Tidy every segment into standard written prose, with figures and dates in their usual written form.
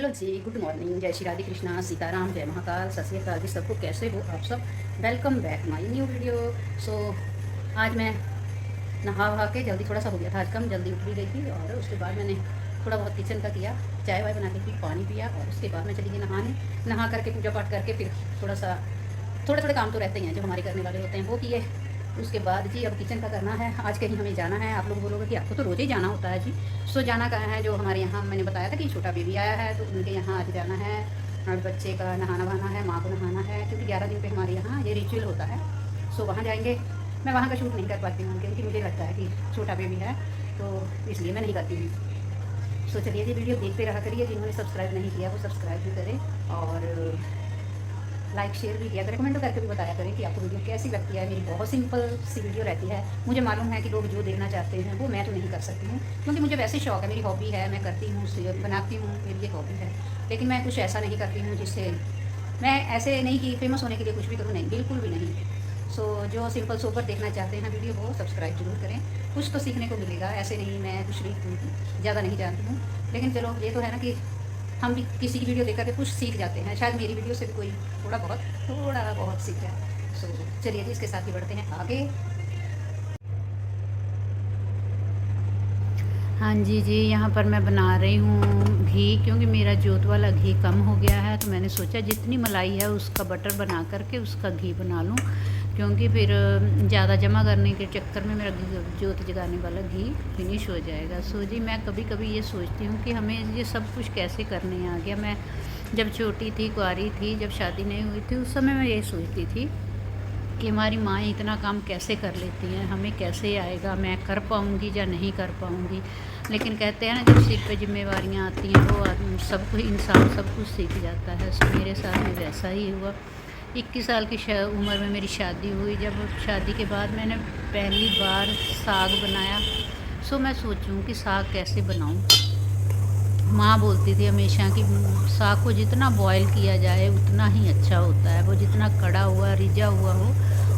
Hello जी, good morning, जय श्री राधे कृष्णा, सीताराम, जय महाकाल, सत श्री अकाल जी सबको। कैसे हो आप सब? Welcome back my new video. So आज मैं नहा वहा के जल्दी, थोड़ा सा हो गया था आज कम, जल्दी उठ भी गई थी। और उसके बाद मैंने थोड़ा बहुत किचन का किया, चाय वाय बना के पी, पानी पिया। और उसके बाद मैं चली गई नहाने। नहा करके पूजा पाठ करके फिर थोड़ा सा थोड़े थोड़े काम तो रहते ही हैं जो हमारे करने वाले होते हैं, वो किए। उसके बाद जी अब किचन का करना है। आज कहीं हमें जाना है। आप लोग बोलोगे कि आपको तो रोज़ ही जाना होता है जी। सो जाना कहाँ है, जो हमारे यहाँ मैंने बताया था कि छोटा बेबी आया है, तो उनके यहाँ आज जाना है। और बच्चे का नहाना वहाना है, माँ को नहाना है, क्योंकि 11 दिन पे हमारे यहाँ ये रिचुअल होता है। सो वहाँ जाएंगे। मैं वहाँ का शूट नहीं कर पाती हूँ क्योंकि मुझे लगता है कि छोटा बेबी है, तो इसलिए मैं नहीं करती हूँ। सो चलिए जी, वीडियो देखते रहा करिए। जिन्होंने सब्सक्राइब नहीं किया वो सब्सक्राइब भी करें, और लाइक शेयर भी किया करें, कमेंट करके भी बताया करें कि आपको वीडियो कैसी लगती है। मेरी बहुत सिंपल सी वीडियो रहती है। मुझे मालूम है कि लोग जो देखना चाहते हैं वो मैं तो नहीं कर सकती हूँ, क्योंकि मुझे वैसे शौक है, मेरी हॉबी है, मैं करती हूँ, बनाती हूँ, मेरी ये हॉबी है। लेकिन मैं कुछ ऐसा नहीं करती हूँ जिससे मैं ऐसे नहीं कि फेमस होने के लिए कुछ भी करूँ, नहीं, बिल्कुल भी नहीं। सो जो सिंपल सोबर देखना चाहते हैं वीडियो वो सब्सक्राइब जरूर करें, कुछ तो सीखने को मिलेगा। ऐसे नहीं, मैं कुछ भी ज़्यादा नहीं जानती हूँ, लेकिन चलो ये तो है ना कि हम भी किसी की वीडियो देख करके कुछ सीख जाते हैं। शायद मेरी वीडियो से भी कोई थोड़ा बहुत सीख जाए। सो चलिए जी, इसके साथ ही बढ़ते हैं आगे। हाँ जी जी, यहाँ पर मैं बना रही हूँ घी, क्योंकि मेरा जोत वाला घी कम हो गया है। तो मैंने सोचा जितनी मलाई है उसका बटर बना करके उसका घी बना लूँ, क्योंकि फिर ज़्यादा जमा करने के चक्कर में मेरा जोत जगाने वाला घी फिनिश हो जाएगा। सो जी, मैं कभी कभी ये सोचती हूँ कि हमें ये सब कुछ कैसे करने आ गया। मैं जब छोटी थी, कुंवारी थी, जब शादी नहीं हुई थी, उस समय मैं ये सोचती थी कि हमारी माँ इतना काम कैसे कर लेती हैं, हमें कैसे आएगा, मैं कर पाऊँगी या नहीं कर पाऊँगी। लेकिन कहते हैं ना, जब सिर पे जिम्मेवारियाँ आती हैं वो आदमी सब कुछ, इंसान सब कुछ सीख जाता है। सो मेरे साथ में वैसा ही हुआ। 21 साल की उम्र में मेरी शादी हुई। जब शादी के बाद मैंने पहली बार साग बनाया। सो मैं सोचूं कि साग कैसे बनाऊं। माँ बोलती थी हमेशा कि साग को जितना बॉईल किया जाए उतना ही अच्छा होता है, वो जितना कड़ा हुआ रिझा हुआ हो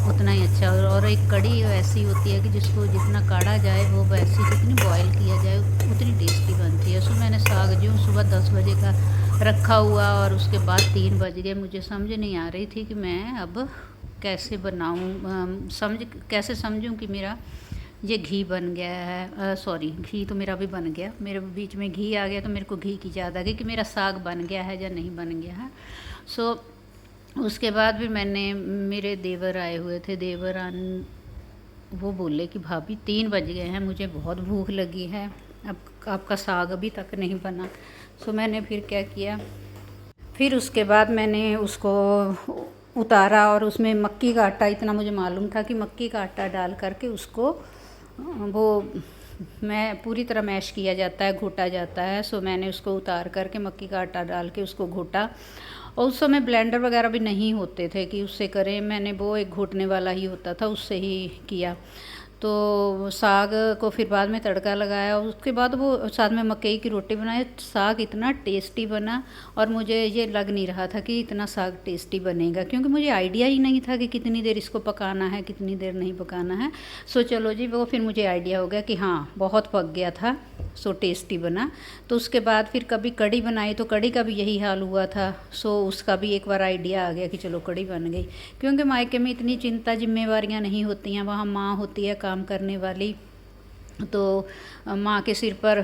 उतना ही अच्छा। और एक कड़ी ऐसी होती है कि जिसको जितना काढ़ा जाए वो वैसी, जितनी बॉईल किया जाए उतनी टेस्टी बनती है। सो मैंने साग जो सुबह 10 बजे का रखा हुआ, और उसके बाद 3 बज गए। मुझे समझ नहीं आ रही थी कि मैं अब कैसे बनाऊँ, कैसे समझूँ कि मेरा ये घी बन गया है। सॉरी, घी तो मेरा भी बन गया, मेरे बीच में घी आ गया, तो मेरे को घी की याद आ गई कि मेरा साग बन गया है या नहीं बन गया है। सो उसके बाद फिर मैंने, मेरे देवर आए हुए थे, देवरान, वो बोले कि भाभी 3 बज गए हैं, मुझे बहुत भूख लगी है, अब आपका साग अभी तक नहीं बना। सो मैंने फिर क्या किया, फिर उसके बाद मैंने उसको उतारा, और उसमें मक्की का आटा, इतना मुझे मालूम था कि मक्की का आटा डाल करके उसको वो मैं पूरी तरह मैश किया जाता है, घोटा जाता है। सो मैंने उसको उतार करके मक्की का आटा डाल के उसको घोटा। और उस समय ब्लेंडर वगैरह भी नहीं होते थे कि उससे करें, मैंने वो एक घोटने वाला ही होता था, उससे ही किया। तो साग को फिर बाद में तड़का लगाया, उसके बाद वो साथ में मकई की रोटी बनाई। साग इतना टेस्टी बना, और मुझे ये लग नहीं रहा था कि इतना साग टेस्टी बनेगा, क्योंकि मुझे आइडिया ही नहीं था कि कितनी देर इसको पकाना है, कितनी देर नहीं पकाना है। सो चलो जी, वो फिर मुझे आइडिया हो गया कि हाँ बहुत पक गया था, सो टेस्टी बना। तो उसके बाद फिर कभी कड़ी बनाई, तो कड़ी का भी यही हाल हुआ था। सो उसका भी एक बार आइडिया आ गया कि चलो कड़ी बन गई, क्योंकि मायके में इतनी चिंता जिम्मेवारियां नहीं होती हैं, वहाँ माँ होती है काम करने वाली, तो माँ के सिर पर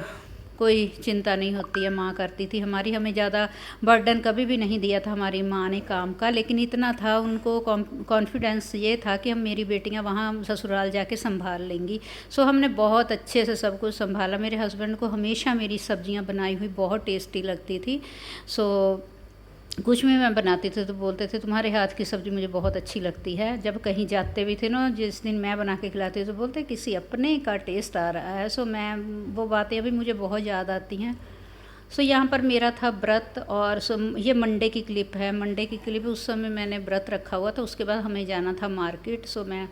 कोई चिंता नहीं होती है, माँ करती थी हमारी। हमें ज़्यादा बर्डन कभी भी नहीं दिया था हमारी माँ ने काम का, लेकिन इतना था उनको कॉन्फिडेंस ये था कि हम, मेरी बेटियाँ वहाँ ससुराल जाके संभाल लेंगी। सो हमने बहुत अच्छे से सब कुछ संभाला। मेरे हस्बैंड को हमेशा मेरी सब्जियाँ बनाई हुई बहुत टेस्टी लगती थी। सो कुछ भी मैं बनाती थी तो बोलते थे तुम्हारे हाथ की सब्ज़ी मुझे बहुत अच्छी लगती है। जब कहीं जाते भी थे ना, जिस दिन मैं बना के खिलाती तो बोलते किसी अपने का टेस्ट आ रहा है। सो मैं, वो बातें अभी मुझे बहुत याद आती हैं। सो यहाँ पर मेरा था व्रत, और ये मंडे की क्लिप है, मंडे की क्लिप। उस समय मैंने व्रत रखा हुआ था, उसके बाद हमें जाना था मार्केट। सो मैं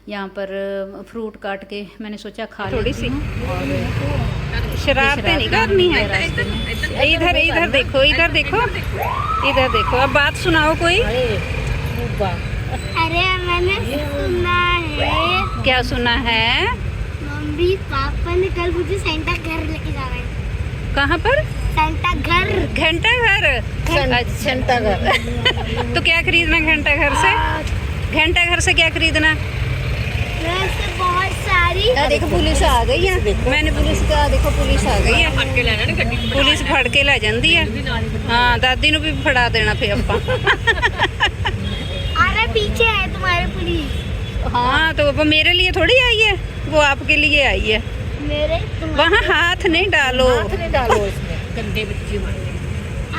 यहाँ पर फ्रूट काट के मैंने सोचा खा थोड़ी लेती सी, हूँ, और शरारतें नहीं करनी है। इधर इधर देखो, इधर देखो, इधर देखो। अब बात सुनाओ कोई। अरे मैंने सुना है। क्या सुना है? मम्मी पापा ने कल मुझे सेंटा घर लेके जा रहे हैं। कहाँ पर? सेंटा घर। घंटा घर। घंटा घर। तो क्या खरीदना घंटा घर से? घंटा घर से क्या खरीदना? वैसे बहुत सारी। देखो पुलिस आ गई है। मैंने पुलिस का देखो पुलिस आ गई है। पुलिस फड़ के ले जाती है। हाँ दादी ਨੂੰ ਵੀ ਫੜਾ ਦੇਣਾ ਫੇ ਆਪਾਂ। अरे पीछे है तुम्हारे पुलिस। हाँ तो वो मेरे लिए थोड़ी आई है, वो आपके लिए आई है। मेरे वहाँ हाथ नहीं डालो। हाथ नहीं डालो इसमें, गंदे बच्चे मारे।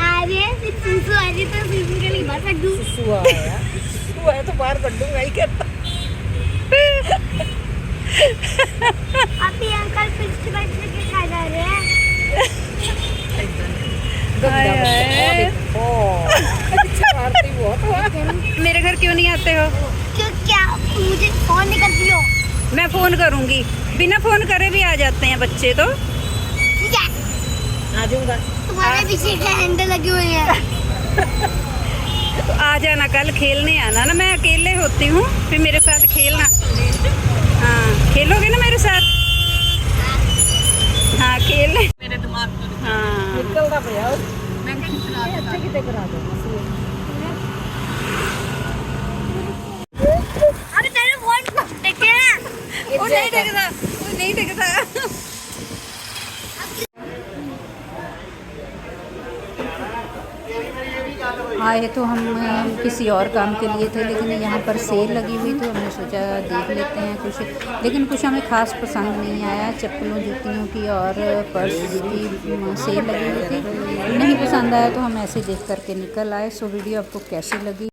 अरे फिर सुसु आ रही तो सुसु के लिए बाहर कर दूँ। सुसु आया, सुसु आया तो बाहर कर दूंगा ही करता। अभी अंकल फिश बच्चे के खा जा रहे हैं। गंदा बच्चा, देखो शरारती बहुत हुआ। मेरे घर क्यों नहीं आते हो? क्यों क्या मुझे फोन नहीं करती हो? मैं फ़ोन करूँगी, बिना फ़ोन करे भी आ जाते हैं बच्चे तो। ठीक है आ जाऊंगा। तुम्हारे पीछे के हैंडल लगे हुए हैं। तो आ जाना कल खेलने आना ना, मैं अकेले होती हूँ, फिर मेरे साथ खेलना। हाँ खेलोगे ना मेरे साथ? हाँ खेल मेरे दिमाग में। हाँ निकलता भैया मैं अच्छे कितने करा दो। अरे तेरे फोन को देखे ना। वो नहीं दिखता, वो नहीं दिखता। आए तो हम किसी और काम के लिए थे, लेकिन यहाँ पर सेल लगी हुई तो हमने सोचा देख लेते हैं कुछ, लेकिन कुछ हमें ख़ास पसंद नहीं आया। चप्पलों जूतियों की और पर्स की सेल लगी हुई थी, नहीं पसंद आया तो हम ऐसे देख करके निकल आए। सो वीडियो आपको कैसी लगी?